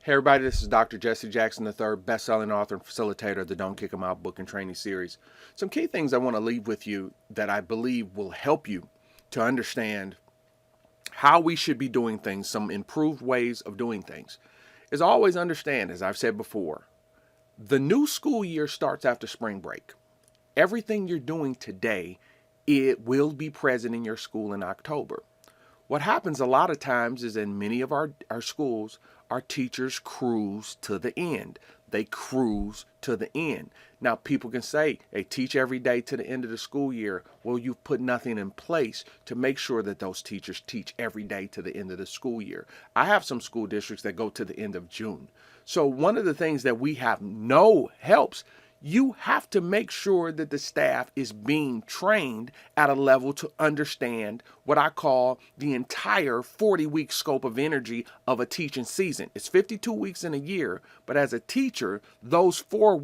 Hey everybody, this is Dr. Jesse Jackson III, best-selling author and facilitator of the Don't Kick 'Em Out book and training series. Some key things I want to leave with you that I believe will help you to understand how we should be doing things, some improved ways of doing things. Is always understand, as I've said before, the new school year starts after spring break. Everything you're doing today, it will be present in your school in October. What happens a lot of times is in many of our schools, our teachers cruise to the end. They cruise to the end. Now, people can say, hey, teach every day to the end of the school year. Well, you've put nothing in place to make sure that those teachers teach every day to the end of the school year. I have some school districts that go to the end of June. So one of the things that we have no helps, you have to make sure that the staff is being trained at a level to understand what I call the entire 40-week scope of energy of a teaching season. It's 52 weeks in a year, but as a teacher, those 40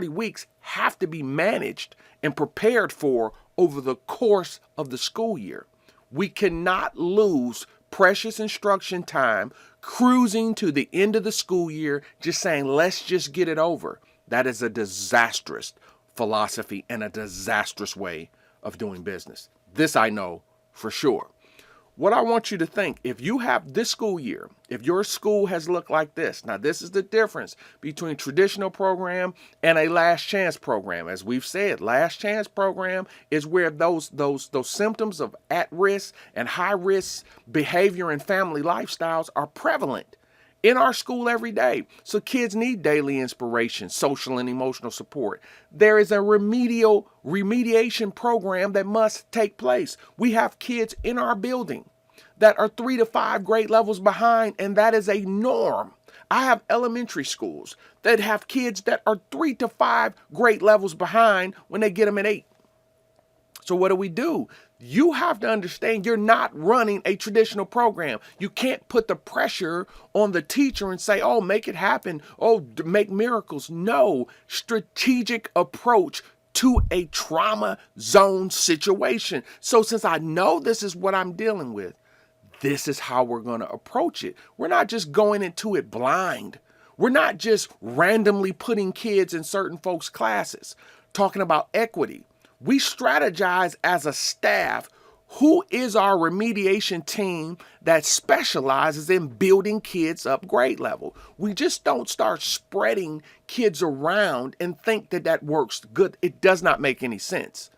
weeks have to be managed and prepared for over the course of the school year. We cannot lose precious instruction time cruising to the end of the school year, just saying, let's just get it over. That is a disastrous philosophy and a disastrous way of doing business. This I know for sure. What I want you to think, if you have this school year, if your school has looked like this, now this is the difference between traditional program and a last chance program. As we've said, last chance program is where those symptoms of at-risk and high-risk behavior and family lifestyles are prevalent in our school every day. So kids need daily inspiration, social and emotional support. There is a remediation program that must take place. We have kids in our building that are 3 to 5 grade levels behind, and that is a norm. I have elementary schools that have kids that are 3 to 5 grade levels behind when they get them at 8. So what do? You have to understand you're not running a traditional program. You can't put the pressure on the teacher and say, oh, make it happen. Oh, make miracles. No, strategic approach to a trauma zone situation. So since I know this is what I'm dealing with, this is how we're going to approach it. We're not just going into it blind. We're not just randomly putting kids in certain folks' classes. Talking about equity. We strategize as a staff who is our remediation team that specializes in building kids up grade level. We just don't start spreading kids around and think that that works good. It does not make any sense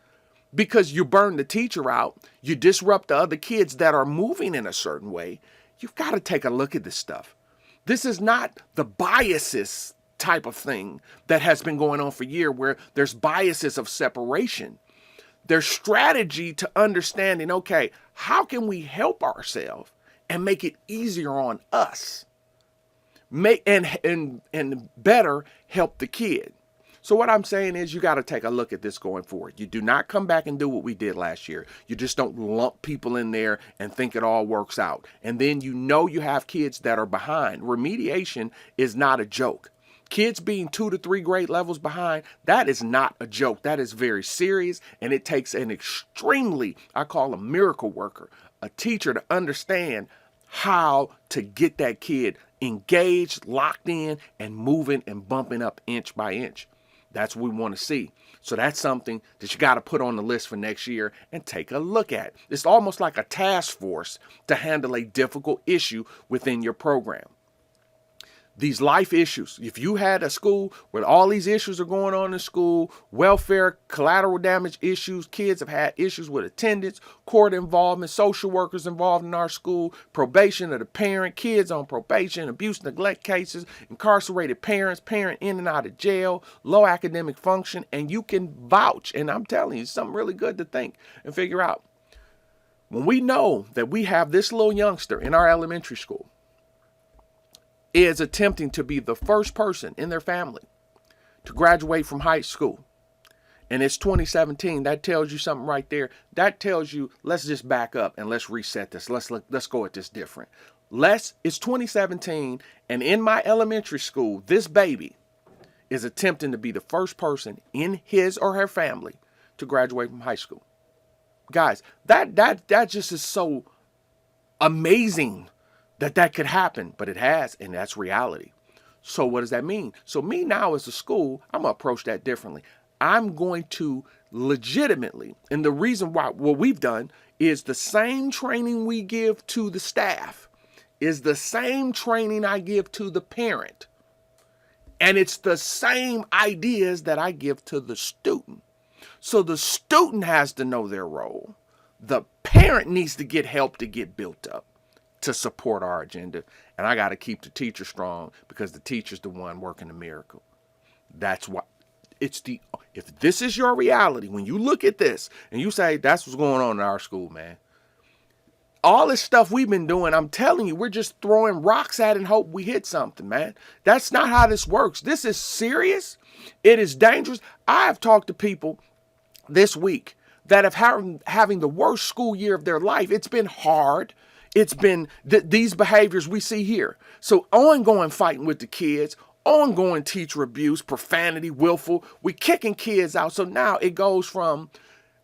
because you burn the teacher out. You disrupt the other kids that are moving in a certain way. You've got to take a look at this stuff. This is not the biases type of thing that has been going on for years where there's biases of separation. There's strategy to understanding, okay, how can we help ourselves and make it easier on us? And better help the kid. So what I'm saying is you got to take a look at this going forward. You do not come back and do what we did last year. You just don't lump people in there and think it all works out. And then you have kids that are behind. Remediation is not a joke. Kids being 2 to 3 grade levels behind, that is not a joke. That is very serious, and it takes an extremely, I call a miracle worker, a teacher to understand how to get that kid engaged, locked in, and moving and bumping up inch by inch. That's what we want to see. So that's something that you got to put on the list for next year and take a look at. It's almost like a task force to handle a difficult issue within your program. These life issues, if you had a school where all these issues are going on in school, welfare, collateral damage issues, kids have had issues with attendance, court involvement, social workers involved in our school, probation of the parent, kids on probation, abuse, neglect cases, incarcerated parents, parent in and out of jail, low academic function, and you can vouch, and I'm telling you, something really good to think and figure out. When we know that we have this little youngster in our elementary school, is attempting to be the first person in their family to graduate from high school. And it's 2017. That tells you something right there. That tells you, let's just back up and let's reset this. Let's go at this different. It's 2017, and in my elementary school, this baby is attempting to be the first person in his or her family to graduate from high school. Guys, that just is so amazing that could happen, but it has, and that's reality. So what does that mean? So me now as a school, I'm gonna approach that differently. I'm going to legitimately, and the reason why what we've done is the same training we give to the staff is the same training I give to the parent. And it's the same ideas that I give to the student. So the student has to know their role. The parent needs to get help to get built up to support our agenda. And I got to keep the teacher strong because the teacher's the one working the miracle. That's why if this is your reality, when you look at this and you say, that's what's going on in our school, man. All this stuff we've been doing, I'm telling you, we're just throwing rocks at it and hope we hit something, man. That's not how this works. This is serious. It is dangerous. I have talked to people this week that have having the worst school year of their life. It's been hard. It's been these behaviors we see here. So ongoing fighting with the kids, ongoing teacher abuse, profanity, willful. We kicking kids out. So now it goes from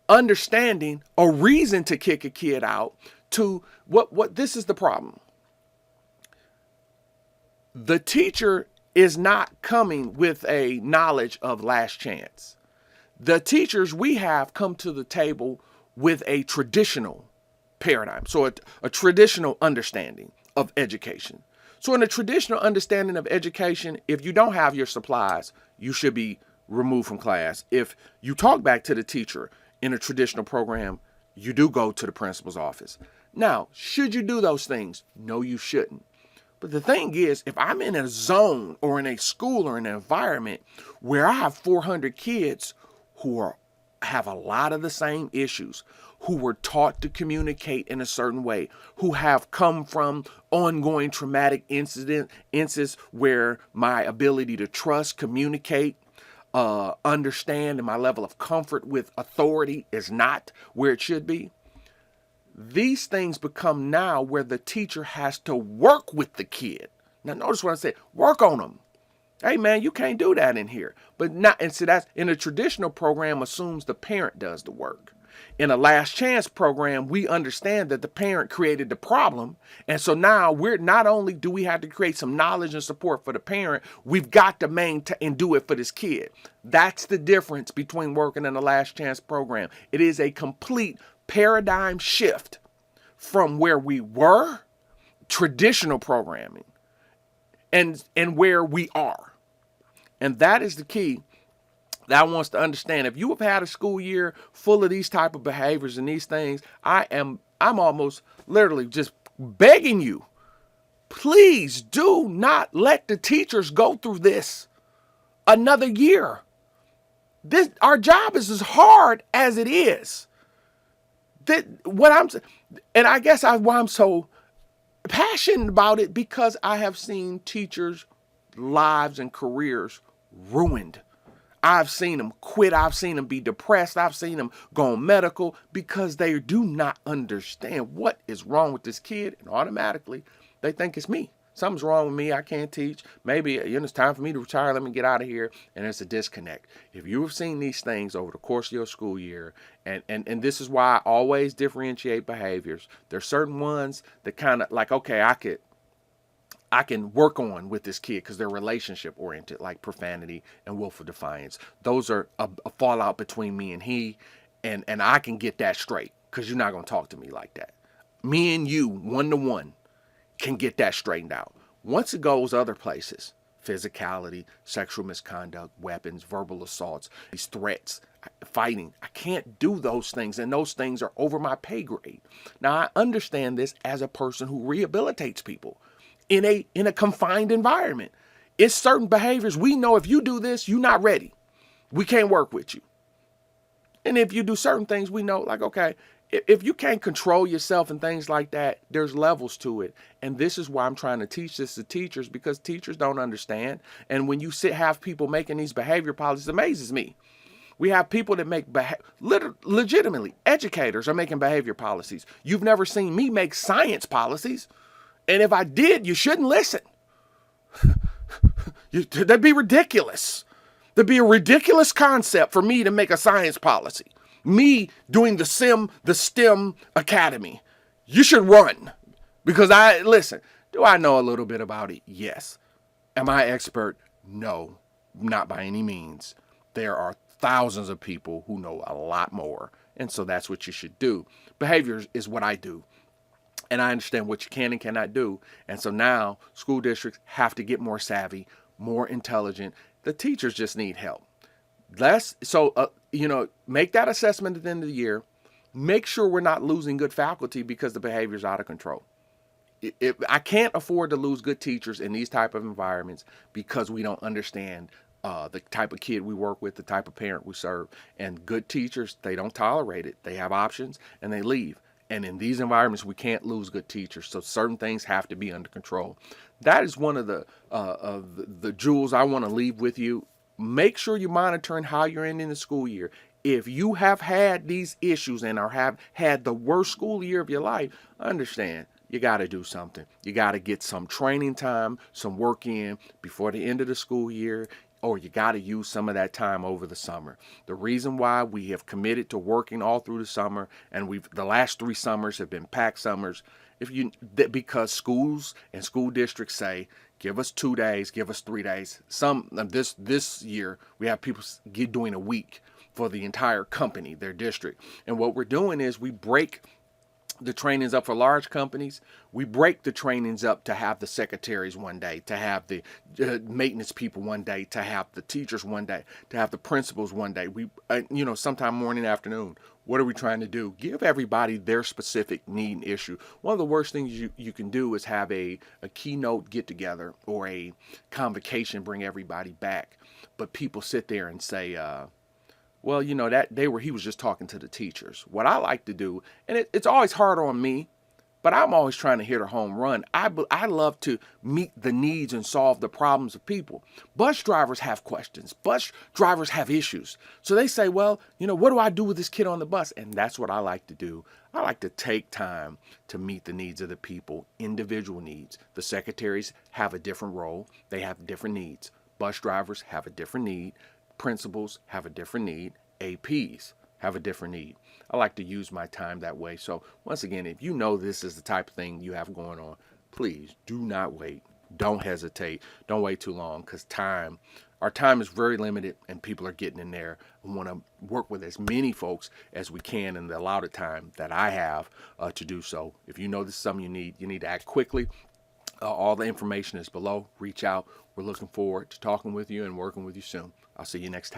understanding a reason to kick a kid out to what this is the problem. The teacher is not coming with a knowledge of last chance. The teachers we have come to the table with a traditional paradigm. So a traditional understanding of education. So in a traditional understanding of education, if you don't have your supplies, you should be removed from class. If you talk back to the teacher in a traditional program, you do go to the principal's office. Now, should you do those things? No, you shouldn't. But the thing is, if I'm in a zone or in a school or in an environment where I have 400 kids who have a lot of the same issues, who were taught to communicate in a certain way, who have come from ongoing traumatic incidents where my ability to trust, communicate, understand, and my level of comfort with authority is not where it should be. These things become now where the teacher has to work with the kid. Now notice what I said, work on them. Hey man, you can't do that in here. But not, and so that's in a traditional program assumes the parent does the work. In a last chance program, we understand that the parent created the problem. And so now we're not only do we have to create some knowledge and support for the parent, we've got to maintain and do it for this kid. That's the difference between working in a last chance program. It is a complete paradigm shift from where we were, traditional programming, and where we are. And that is the key that I want us to understand. If you have had a school year full of these type of behaviors and these things, I'm almost literally just begging you, please do not let the teachers go through this another year. Our job is as hard as it is. And I guess why I'm so passionate about it, because I have seen teachers' lives and careers ruined. I've seen them quit. I've seen them be depressed. I've seen them go on medical because they do not understand what is wrong with this kid. And automatically they think it's me. Something's wrong with me. I can't teach. Maybe it's time for me to retire. Let me get out of here. And it's a disconnect. If you have seen these things over the course of your school year, and this is why I always differentiate behaviors. There's certain ones that kind of like, okay, I can work on with this kid because they're relationship oriented, like profanity and willful defiance. Those are a fallout between me and he, and I can get that straight because you're not going to talk to me like that. Me and you, one-to-one, can get that straightened out. Once it goes other places, physicality, sexual misconduct, weapons, verbal assaults, these threats, fighting, I can't do those things, and those things are over my pay grade. Now, I understand this as a person who rehabilitates people in a confined environment. It's certain behaviors we know if you do this, you're not ready. We can't work with you. And if you do certain things, we know, like, okay, if you can't control yourself and things like that, there's levels to it. And this is why I'm trying to teach this to teachers, because teachers don't understand. And when you have people making these behavior policies, it amazes me. We have people that make legitimately, educators are making behavior policies. You've never seen me make science policies. And if I did, you shouldn't listen. That'd be ridiculous. There'd be a ridiculous concept for me to make a science policy. Me doing the STEM Academy. You should run. Because listen, Do I know a little bit about it? Yes. Am I expert? No, not by any means. There are thousands of people who know a lot more. And so that's what you should do. Behavior is what I do. And I understand what you can and cannot do. And so now school districts have to get more savvy, more intelligent. The teachers just need help. Make that assessment at the end of the year. Make sure we're not losing good faculty because the behavior is out of control. I can't afford to lose good teachers in these type of environments because we don't understand the type of kid we work with, the type of parent we serve. And good teachers, they don't tolerate it. They have options and they leave. And in these environments, we can't lose good teachers. So certain things have to be under control. That is one of the jewels I want to leave with you. Make sure you're monitoring how you're ending the school year. If you have had these issues and have had the worst school year of your life, understand you got to do something. You got to get some training time, some work in before the end of the school year, or you got to use some of that time over the summer. The reason why we have committed to working all through the summer, and the last 3 summers have been packed summers, because schools and school districts say, give us 2 days, give us 3 days. This year we have people doing a week for the entire company, their district. And what we're doing is we break the trainings up for large companies. We break the trainings up to have the secretaries one day, to have the maintenance people one day, to have the teachers one day, to have the principals one day. Sometime morning, afternoon. What are we trying to do? Give everybody their specific need and issue. One of the worst things you can do is have a keynote get together or a convocation, bring everybody back. But people sit there and say, well, he was just talking to the teachers. What I like to do, and it's always hard on me, but I'm always trying to hit a home run. I love to meet the needs and solve the problems of people. Bus drivers have questions. Bus drivers have issues. So they say, well, what do I do with this kid on the bus? And that's what I like to do. I like to take time to meet the needs of the people, individual needs. The secretaries have a different role. They have different needs. Bus drivers have a different need. Principals have a different need. APs have a different need. I like to use my time that way. So once again, if you know this is the type of thing you have going on, please do not wait. Don't hesitate. Don't wait too long, because our time is very limited and people are getting in there. We want to work with as many folks as we can in the allotted time that I have to do so. If you know this is something you need to act quickly. All the information is below. Reach out. We're looking forward to talking with you and working with you soon. I'll see you next time.